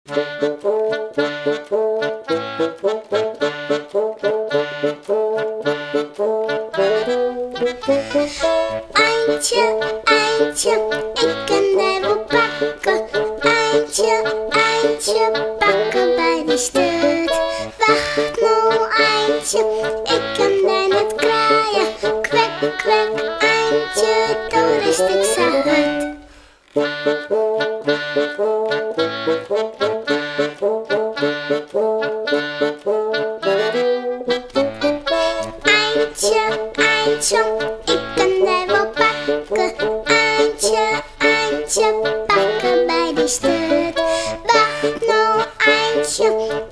Eindje, Eindje, ik kan hij wel pakken. Eindje, Eindje, pakken bij die stut. Wacht nou, Eindje, ik kan hij net kraaien. Kwek, kwek, Eindje, door is ik zag het. Eindje, Eindje, ik kan hij wel pakken. Eindje, Eindje, pakken bij die stut. Wacht nou, Eindje,